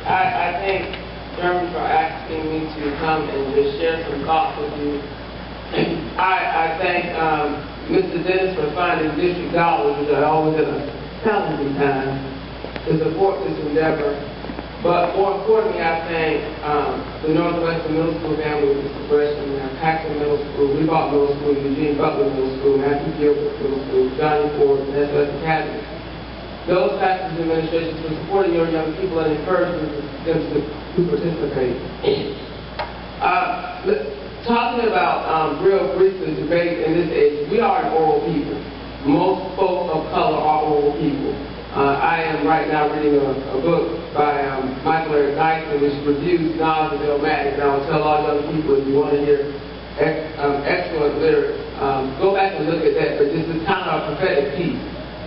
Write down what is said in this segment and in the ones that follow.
I thank Jeremy for asking me to come and just share some thoughts with you. I thank Mr. Dennis for finding district dollars, which are always at a challenging time, to support this endeavor. But more importantly, I thank the Northwestern Middle School family with Mr. Gresham, Paxton Middle School, Reebok Middle School, Eugene Butler Middle School, Matthew Gilbert Middle School, Johnny Ford, and SOS Academy. Those faculty and administrations for supporting your young people and encouraging them to participate. Talking about real briefly debate in this age, we are an oral people. Most folk of color are oral people. I am right now reading a book by Michael Eric Dyson, which reviews knowledge of Illmatic, and I will tell all young people, if you want to hear excellent lyrics, go back and look at that, but this is kind of a prophetic piece.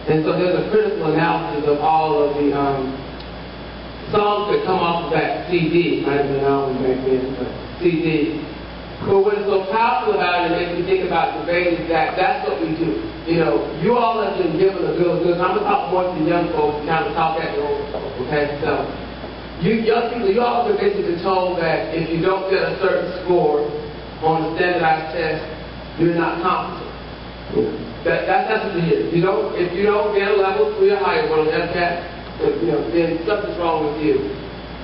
And so there's a critical analysis of all of the songs that come off of that CD. Might have been an album back then, but CD. But what is so powerful about it and makes me think about debate is that that's what we do. You know, you all have been given a bill of goods. I'm going to talk more to the young folks and kind of talk at the older folks, okay? So, you young people, you all have been basically told that if you don't get a certain score on the standardized test, you're not competent. That's what you hear. If you don't get a level 3 or higher on MCAT, then something's wrong with you.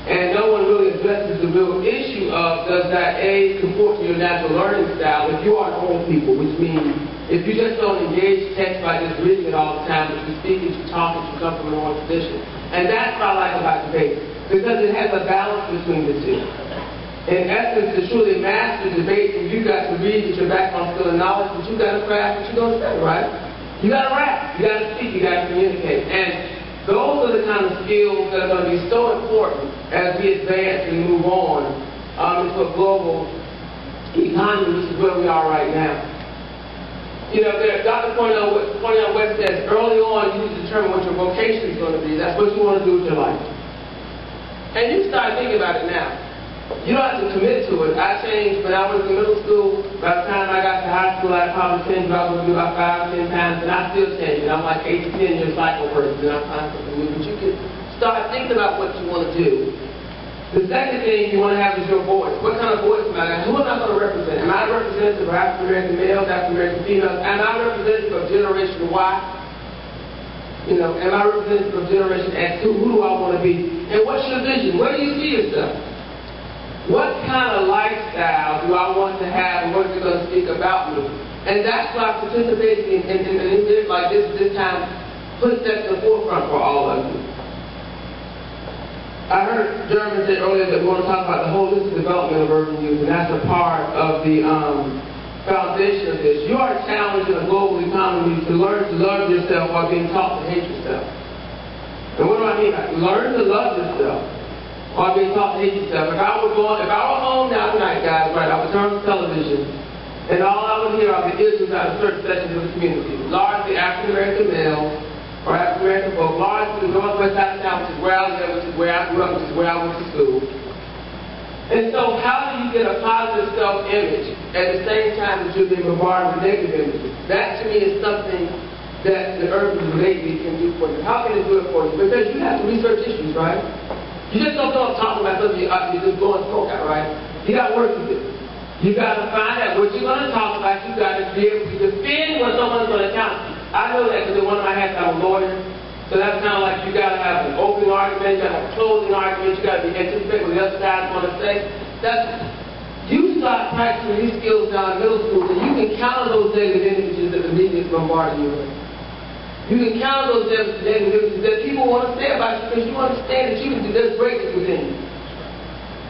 And no one really addresses the real issue of, does that A, comport to your natural learning style if you are old people, which means if you just don't engage text by just reading it all the time, but you speak it, you talk it, you come from an oral tradition. And that's what I like about debate, because it has a balance between the two. In essence, to truly master debate, you got to read with your background skill and knowledge, but you got to craft what you're going to say, right? You got to rap, you got to speak, you got to communicate. And those are the kind of skills that are going to be so important as we advance and move on into a global economy, which is where we are right now. You know, Dr. Cornell West says, early on you need to determine what your vocation is going to be. That's what you want to do with your life. And you start thinking about it now. You don't have to commit to it. I changed when I was in middle school. By the time I got to high school, I probably changed what I was going to do about 5 or 10 times, and I still change it. I'm like 8 to 10 year cycle person, and I find something new. But you can start thinking about what you want to do. The second thing you want to have is your voice. What kind of voice am I going to have? Who am I going to represent? Am I a representative of African American males, African American females? Am I a representative of Generation Y? You know, am I a representative of Generation X? Who do I want to be? And what's your vision? Where do you see yourself? What kind of lifestyle do I want to have, and what is it going to speak about me? And that's why participating in events like this time puts that to the forefront for all of you. I heard Jeremy say earlier that we want to talk about the holistic development of urban youth, and that's a part of the foundation of this. You are challenged in a global economy to learn to love yourself while being taught to hate yourself. And what do I mean by that? Learn to love yourself while being taught to hate yourself. If I were home now tonight, guys, right, I would turn on television, and all I would hear are the issues out of certain sections of the community, largely African American males or African American folk, largely the northwest side of town, which is where I live, which is where I grew up, which is where I went to school. And so, how do you get a positive self-image at the same time that you're being bombarded with negative images? That, to me, is something that the urban debate can do for you. How can it do it for you? Because you have to research issues, right? You just don't go talking about something you're just going to talk out, right? You got work to do. You got to find out what you're going to talk about. You got to be able to defend what someone's going to count. I know that because in one of my hats I'm a lawyer. So that's kind of like you got to have an opening argument, you got to have a closing argument, you got to be anticipating what the other side's going to say. You start practicing these skills down in middle school, and you can counter those negative images that the media is bombarding you with. You can counter those negative images that people want to say about you because you understand that there's greatness within you.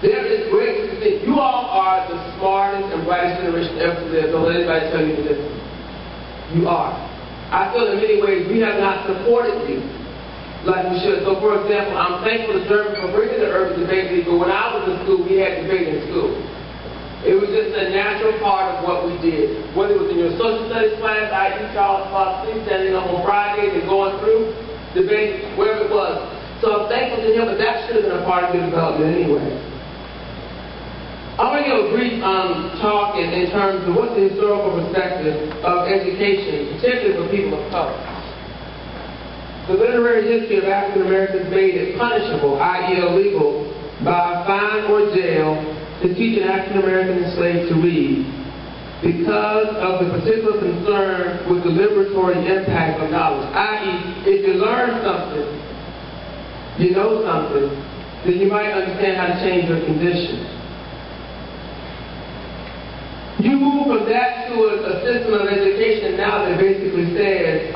There is greatness within you. You all are the smartest and brightest generation ever to live. Don't let anybody tell you this. You are. I feel in many ways we have not supported you like we should. So, for example, I'm thankful to Jeremy for bringing the urban debate league, but when I was in school, we had debate in school. It was just a natural part of what we did. Whether it was in your social studies class, IT, Charles Fox, standing up on Fridays and going through debate, wherever it was. So I'm thankful to him, but that should have been a part of your development anyway. I'm going to give a brief talk in terms of what's the historical perspective of education, particularly for people of color. The literary history of African Americans made it punishable, i.e. illegal, by fine or jail to teach an African American enslaved to read because of the particular concern with the liberatory impact of knowledge. I.e., if you learn something, you know something, then you might understand how to change your condition. You move from that to a system of education now that basically says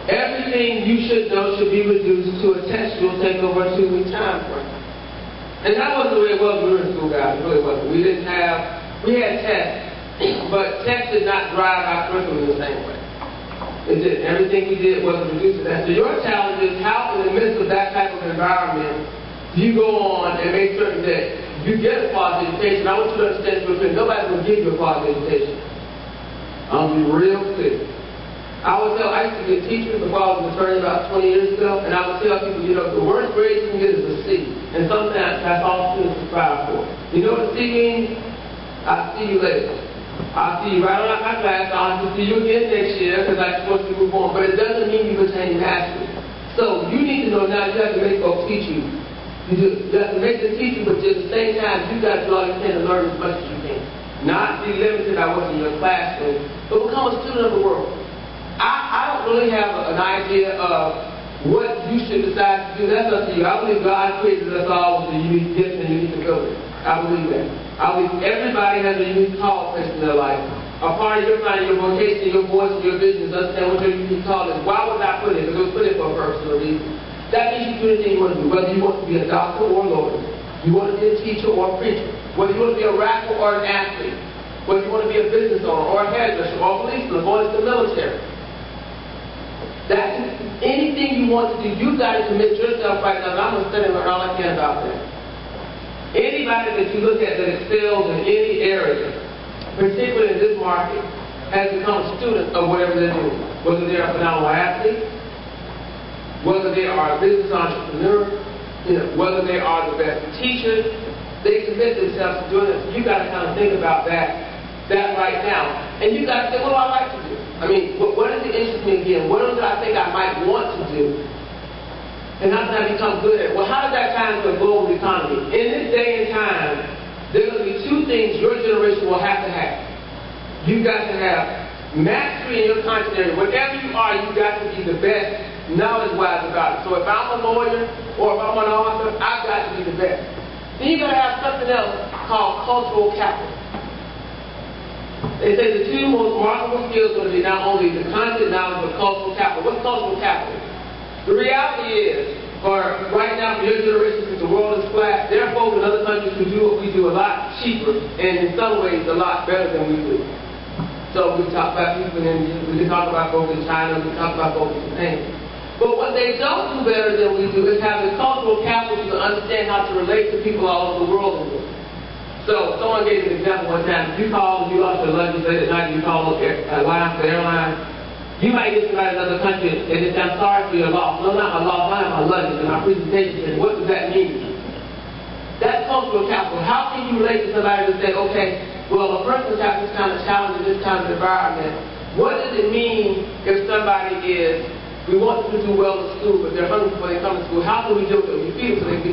everything you should know should be reduced to a test you'll take over a 2-week time frame. And that wasn't the way it was when we were in school, guys. It really wasn't. We had tests, but tests did not drive our curriculum in the same way. It did. Everything we did wasn't reduced to that. So your challenge is how, in the midst of that type of environment, do you go on and make certain that you get a quality education. I want you to understand something. Nobody's going to give you a quality education. I'll be real clear. I used to be a teacher before I was an attorney about 20 years ago, and I would tell people, you know, the worst grade you can get is a C. And sometimes that's all students aspire for. You know what a C means? I'll see you later. I'll see you right around my class. I'll have to see you again next year because I'm supposed to move on. But it doesn't mean you attain mastery. So you need to know now you have to make folks teach you. You have to make them teach you, but at the same time, you got to do all you can to learn as much as you can. Not be limited by what's in your classroom, but become a student of the world. I don't really have an idea of what you should decide to do. That's up to you. I believe God created us all with a unique gift and unique ability. I believe that. I believe everybody has a unique call place in their life. A part of your finding your vocation, your voice, and your vision is understand what your unique call is. Why was I put it? Because it was put it for a personal reason. That means you do anything you want to do, whether you want to be a doctor or a lawyer, you want to be a teacher or a preacher, whether you want to be a rapper or an athlete, whether you want to be a business owner or a hairdresser or a policeman or going to the military. That's anything you want to do, you've got to commit yourself right now. And I'm going to study and learn all I can about that. Anybody that you look at that excels in any area, particularly in this market, has become a student of whatever they're doing. Whether they're a phenomenal athlete, whether they are a business entrepreneur, whether they are the best teachers, they commit themselves to doing this. You got to kind of think about that right now. And you got to say, what do I like to do? I mean, what does it interest me again? What is it I think I might want to do? And how can I become good at it? Well, how does that tie into a global economy? In this day and time, there are going to be 2 things your generation will have to have. You've got to have mastery in your content area. Whatever you are, you've got to be the best knowledge-wise about it. So if I'm a lawyer or if I'm an author, I've got to be the best. Then you've got to have something else called cultural capital. They say the 2 most remarkable skills are going to be not only the content knowledge, but cultural capital. What's cultural capital? The reality is, for right now, for your generation, since the world is flat, there are folks in other countries who do what we do a lot cheaper, and in some ways a lot better than we do. So we talk about people in India, we can talk about folks in China, we can talk about folks in Japan. But what they don't do better than we do is have the cultural capital to understand how to relate to people all over the world in this. So, someone gave me an example one time. If you call, you lost your luggage late at night, you call the airline, you might get somebody in another country and they say, I'm sorry for your loss. No, not my loss, I have my luggage. And my presentation says, what does that mean? That's cultural capital. How can you relate to somebody and say, okay, well, a person has this kind of challenge in this kind of environment. What does it mean if somebody we want them to do well in school, but they're hungry before they come to school? How can we do it? We feed them so they can